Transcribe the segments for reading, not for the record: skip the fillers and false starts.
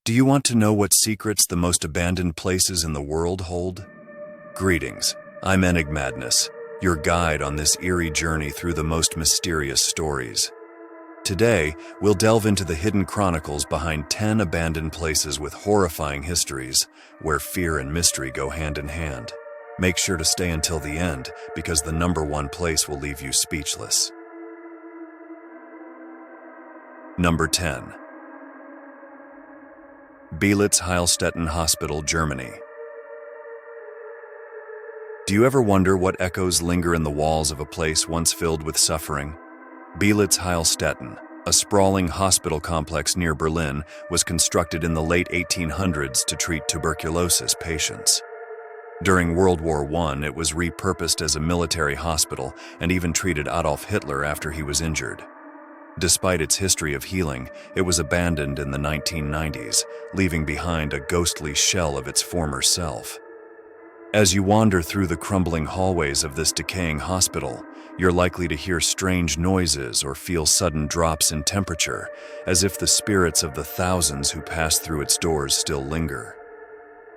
Do you want to know what secrets the most abandoned places in the world hold? Greetings, I'm Enigmadness, your guide on this eerie journey through the most mysterious stories. Today, we'll delve into the hidden chronicles behind 10 abandoned places with horrifying histories, where fear and mystery go hand in hand. Make sure to stay until the end, because the number one place will leave you speechless. Number 10. Beelitz-Heilstätten Hospital, Germany. Do you ever wonder what echoes linger in the walls of a place once filled with suffering? Beelitz-Heilstätten, a sprawling hospital complex near Berlin, was constructed in the late 1800s to treat tuberculosis patients. During World War I, it was repurposed as a military hospital and even treated Adolf Hitler after he was injured. Despite its history of healing, it was abandoned in the 1990s, leaving behind a ghostly shell of its former self. As you wander through the crumbling hallways of this decaying hospital, you're likely to hear strange noises or feel sudden drops in temperature, as if the spirits of the thousands who passed through its doors still linger.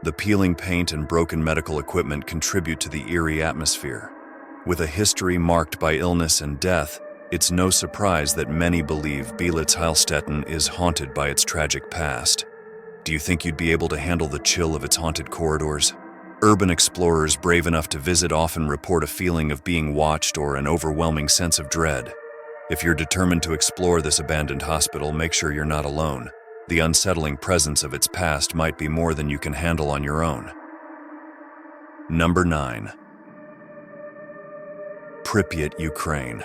The peeling paint and broken medical equipment contribute to the eerie atmosphere. With a history marked by illness and death, it's no surprise that many believe Beelitz-Heilstätten is haunted by its tragic past. Do you think you'd be able to handle the chill of its haunted corridors? Urban explorers brave enough to visit often report a feeling of being watched or an overwhelming sense of dread. If you're determined to explore this abandoned hospital, make sure you're not alone. The unsettling presence of its past might be more than you can handle on your own. Number 9. Pripyat, Ukraine.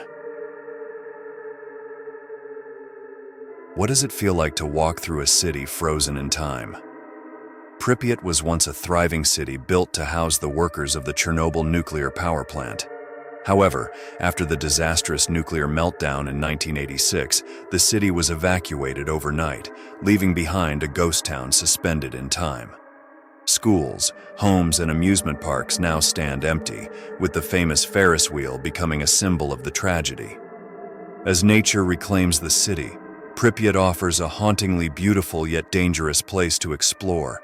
What does it feel like to walk through a city frozen in time? Pripyat was once a thriving city built to house the workers of the Chernobyl nuclear power plant. However, after the disastrous nuclear meltdown in 1986, the city was evacuated overnight, leaving behind a ghost town suspended in time. Schools, homes, and amusement parks now stand empty, with the famous Ferris wheel becoming a symbol of the tragedy. As nature reclaims the city, Pripyat offers a hauntingly beautiful yet dangerous place to explore.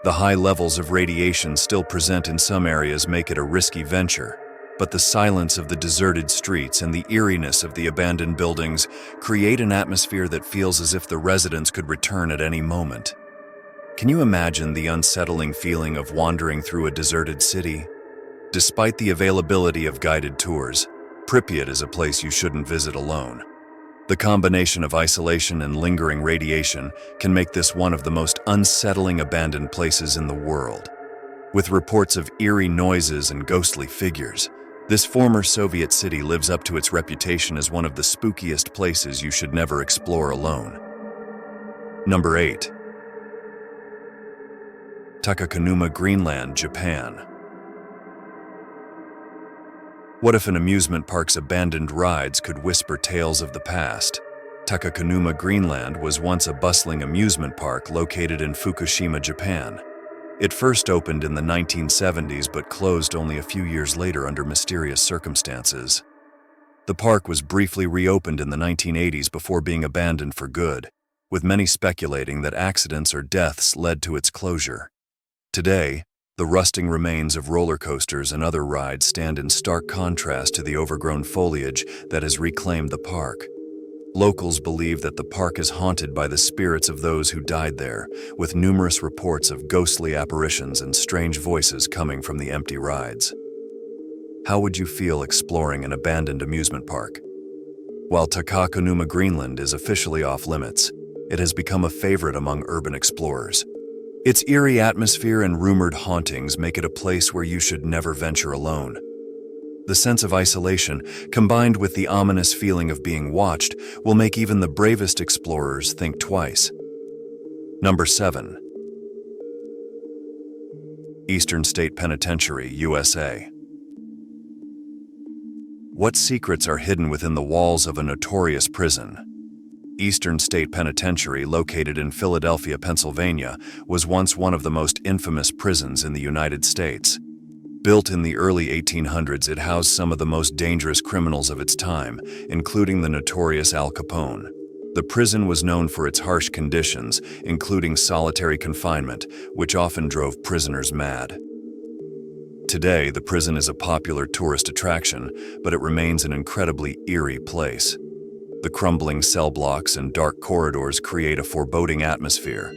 The high levels of radiation still present in some areas make it a risky venture, but the silence of the deserted streets and the eeriness of the abandoned buildings create an atmosphere that feels as if the residents could return at any moment. Can you imagine the unsettling feeling of wandering through a deserted city? Despite the availability of guided tours, Pripyat is a place you shouldn't visit alone. The combination of isolation and lingering radiation can make this one of the most unsettling abandoned places in the world. With reports of eerie noises and ghostly figures, this former Soviet city lives up to its reputation as one of the spookiest places you should never explore alone. Number 8. Takakonuma, Greenland, Japan. What if an amusement park's abandoned rides could whisper tales of the past? Takakonuma, Greenland was once a bustling amusement park located in Fukushima, Japan. It first opened in the 1970s but closed only a few years later under mysterious circumstances. The park was briefly reopened in the 1980s before being abandoned for good, with many speculating that accidents or deaths led to its closure. Today, the rusting remains of roller coasters and other rides stand in stark contrast to the overgrown foliage that has reclaimed the park. Locals believe that the park is haunted by the spirits of those who died there, with numerous reports of ghostly apparitions and strange voices coming from the empty rides. How would you feel exploring an abandoned amusement park? While Takakonuma, Greenland is officially off limits, it has become a favorite among urban explorers. Its eerie atmosphere and rumored hauntings make it a place where you should never venture alone. The sense of isolation, combined with the ominous feeling of being watched, will make even the bravest explorers think twice. Number 7. Eastern State Penitentiary, USA. What secrets are hidden within the walls of a notorious prison? Eastern State Penitentiary, located in Philadelphia, Pennsylvania, was once one of the most infamous prisons in the United States. Built in the early 1800s, it housed some of the most dangerous criminals of its time, including the notorious Al Capone. The prison was known for its harsh conditions, including solitary confinement, which often drove prisoners mad. Today, the prison is a popular tourist attraction, but it remains an incredibly eerie place. The crumbling cell blocks and dark corridors create a foreboding atmosphere.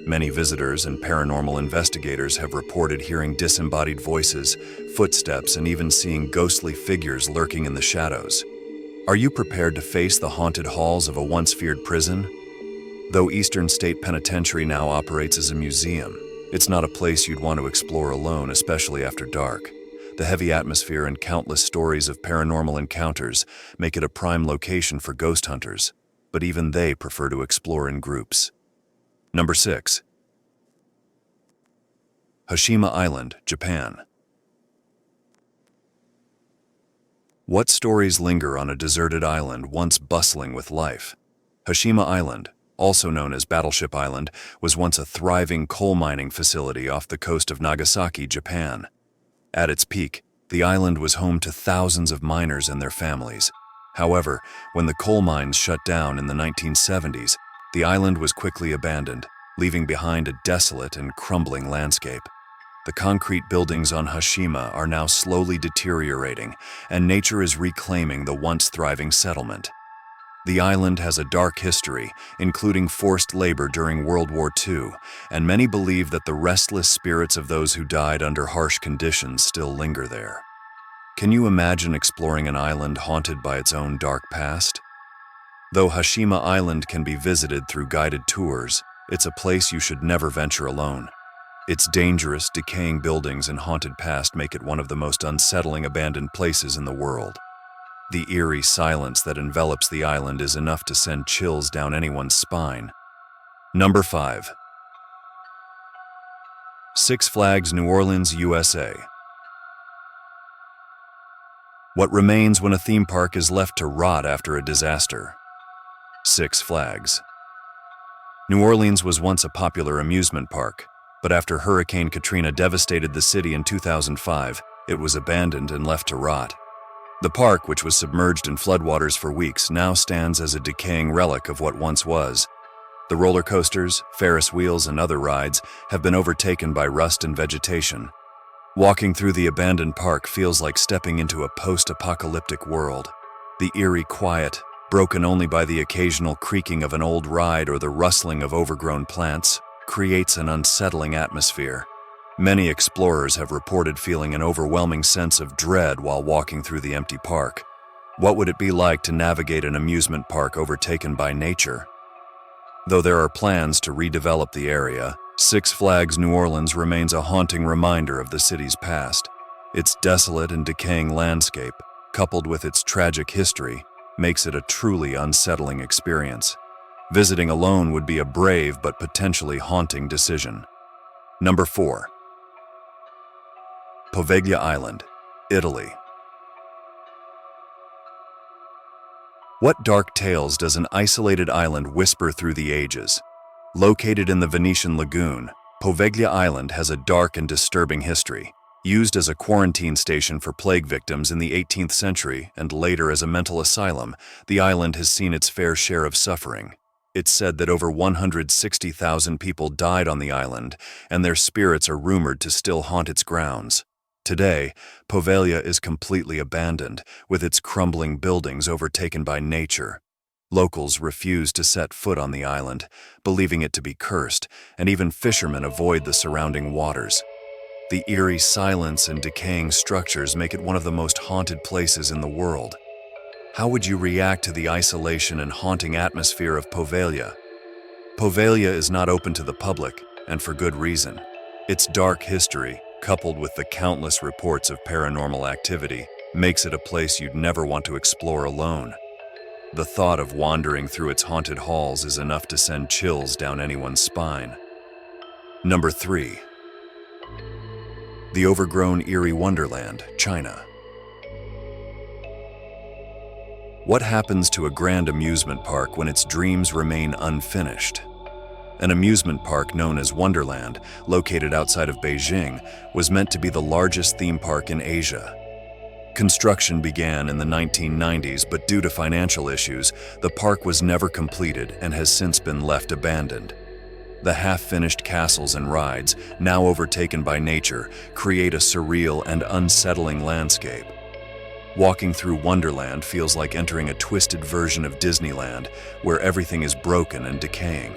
Many visitors and paranormal investigators have reported hearing disembodied voices, footsteps, and even seeing ghostly figures lurking in the shadows. Are you prepared to face the haunted halls of a once-feared prison? Though Eastern State Penitentiary now operates as a museum, it's not a place you'd want to explore alone, especially after dark. The heavy atmosphere and countless stories of paranormal encounters make it a prime location for ghost hunters, but even they prefer to explore in groups. Number 6. Hashima Island, Japan. What stories linger on a deserted island once bustling with life? Hashima Island, also known as Battleship Island, was once a thriving coal mining facility off the coast of Nagasaki, Japan. At its peak, the island was home to thousands of miners and their families. However, when the coal mines shut down in the 1970s, the island was quickly abandoned, leaving behind a desolate and crumbling landscape. The concrete buildings on Hashima are now slowly deteriorating, and nature is reclaiming the once thriving settlement. The island has a dark history, including forced labor during World War II, and many believe that the restless spirits of those who died under harsh conditions still linger there. Can you imagine exploring an island haunted by its own dark past? Though Hashima Island can be visited through guided tours, it's a place you should never venture alone. Its dangerous, decaying buildings and haunted past make it one of the most unsettling abandoned places in the world. The eerie silence that envelops the island is enough to send chills down anyone's spine. Number 5. Six Flags New Orleans, USA. What remains when a theme park is left to rot after a disaster? Six Flags. New Orleans was once a popular amusement park, but after Hurricane Katrina devastated the city in 2005, it was abandoned and left to rot. The park, which was submerged in floodwaters for weeks, now stands as a decaying relic of what once was. The roller coasters, Ferris wheels, and other rides have been overtaken by rust and vegetation. Walking through the abandoned park feels like stepping into a post-apocalyptic world. The eerie quiet, broken only by the occasional creaking of an old ride or the rustling of overgrown plants, creates an unsettling atmosphere. Many explorers have reported feeling an overwhelming sense of dread while walking through the empty park. What would it be like to navigate an amusement park overtaken by nature? Though there are plans to redevelop the area, Six Flags New Orleans remains a haunting reminder of the city's past. Its desolate and decaying landscape, coupled with its tragic history, makes it a truly unsettling experience. Visiting alone would be a brave but potentially haunting decision. Number 4. Poveglia Island, Italy. What dark tales does an isolated island whisper through the ages? Located in the Venetian lagoon, Poveglia Island has a dark and disturbing history. Used as a quarantine station for plague victims in the 18th century and later as a mental asylum, the island has seen its fair share of suffering. It's said that over 160,000 people died on the island, and their spirits are rumored to still haunt its grounds. Today, Poveglia is completely abandoned, with its crumbling buildings overtaken by nature. Locals refuse to set foot on the island, believing it to be cursed, and even fishermen avoid the surrounding waters. The eerie silence and decaying structures make it one of the most haunted places in the world. How would you react to the isolation and haunting atmosphere of Poveglia? Poveglia is not open to the public, and for good reason. Its dark history, coupled with the countless reports of paranormal activity, makes it a place you'd never want to explore alone. The thought of wandering through its haunted halls is enough to send chills down anyone's spine. Number 3. The Overgrown Eerie Wonderland, China. What happens to a grand amusement park when its dreams remain unfinished? An amusement park known as Wonderland, located outside of Beijing, was meant to be the largest theme park in Asia. Construction began in the 1990s, but due to financial issues, the park was never completed and has since been left abandoned. The half-finished castles and rides, now overtaken by nature, create a surreal and unsettling landscape. Walking through Wonderland feels like entering a twisted version of Disneyland, where everything is broken and decaying.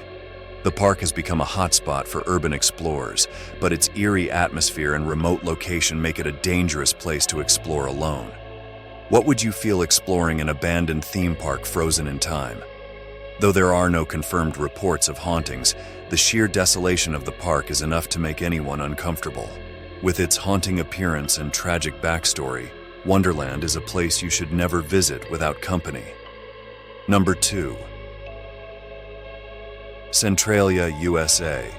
The park has become a hotspot for urban explorers, but its eerie atmosphere and remote location make it a dangerous place to explore alone. What would you feel exploring an abandoned theme park frozen in time? Though there are no confirmed reports of hauntings, the sheer desolation of the park is enough to make anyone uncomfortable. With its haunting appearance and tragic backstory, Wonderland is a place you should never visit without company. Number 2. Centralia, USA.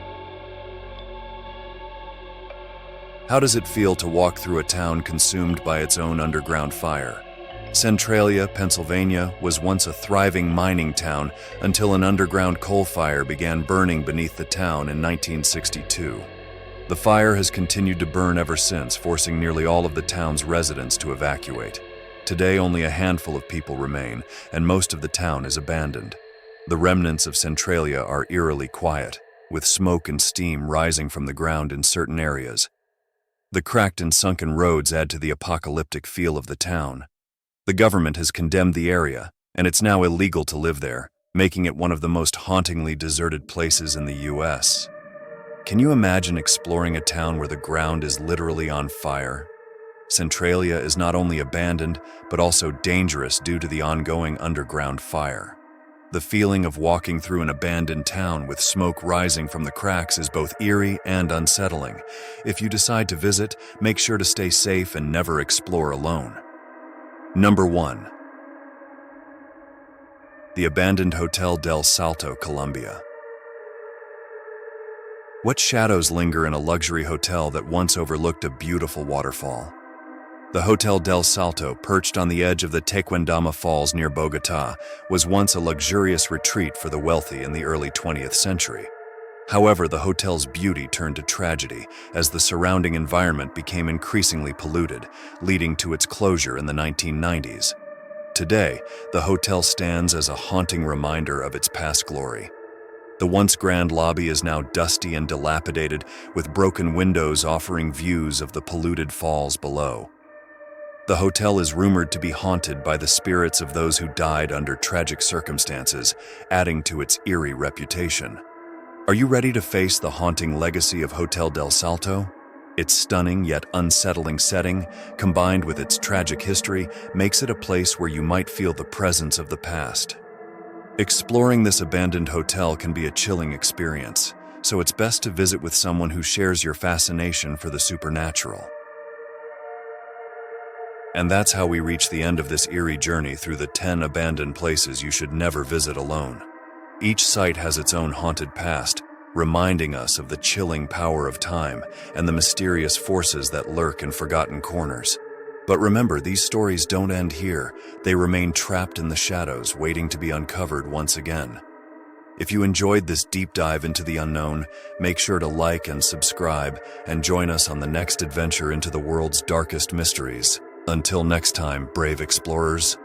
How does it feel to walk through a town consumed by its own underground fire? Centralia, Pennsylvania, was once a thriving mining town until an underground coal fire began burning beneath the town in 1962. The fire has continued to burn ever since, forcing nearly all of the town's residents to evacuate. Today, only a handful of people remain, and most of the town is abandoned. The remnants of Centralia are eerily quiet, with smoke and steam rising from the ground in certain areas. The cracked and sunken roads add to the apocalyptic feel of the town. The government has condemned the area, and it's now illegal to live there, making it one of the most hauntingly deserted places in the U.S. Can you imagine exploring a town where the ground is literally on fire? Centralia is not only abandoned, but also dangerous due to the ongoing underground fire. The feeling of walking through an abandoned town with smoke rising from the cracks is both eerie and unsettling. If you decide to visit, make sure to stay safe and never explore alone. Number 1. The abandoned Hotel del Salto, Colombia. What shadows linger in a luxury hotel that once overlooked a beautiful waterfall? The Hotel del Salto, perched on the edge of the Takakonuma Falls near Bogotá, was once a luxurious retreat for the wealthy in the early 20th century. However, the hotel's beauty turned to tragedy as the surrounding environment became increasingly polluted, leading to its closure in the 1990s. Today, the hotel stands as a haunting reminder of its past glory. The once grand lobby is now dusty and dilapidated, with broken windows offering views of the polluted falls below. The hotel is rumored to be haunted by the spirits of those who died under tragic circumstances, adding to its eerie reputation. Are you ready to face the haunting legacy of Hotel del Salto? Its stunning yet unsettling setting, combined with its tragic history, makes it a place where you might feel the presence of the past. Exploring this abandoned hotel can be a chilling experience, so it's best to visit with someone who shares your fascination for the supernatural. And that's how we reach the end of this eerie journey through the 10 abandoned places you should never visit alone. Each site has its own haunted past, reminding us of the chilling power of time and the mysterious forces that lurk in forgotten corners. But remember, these stories don't end here. They remain trapped in the shadows, waiting to be uncovered once again. If you enjoyed this deep dive into the unknown, make sure to like and subscribe, and join us on the next adventure into the world's darkest mysteries. Until next time, brave explorers.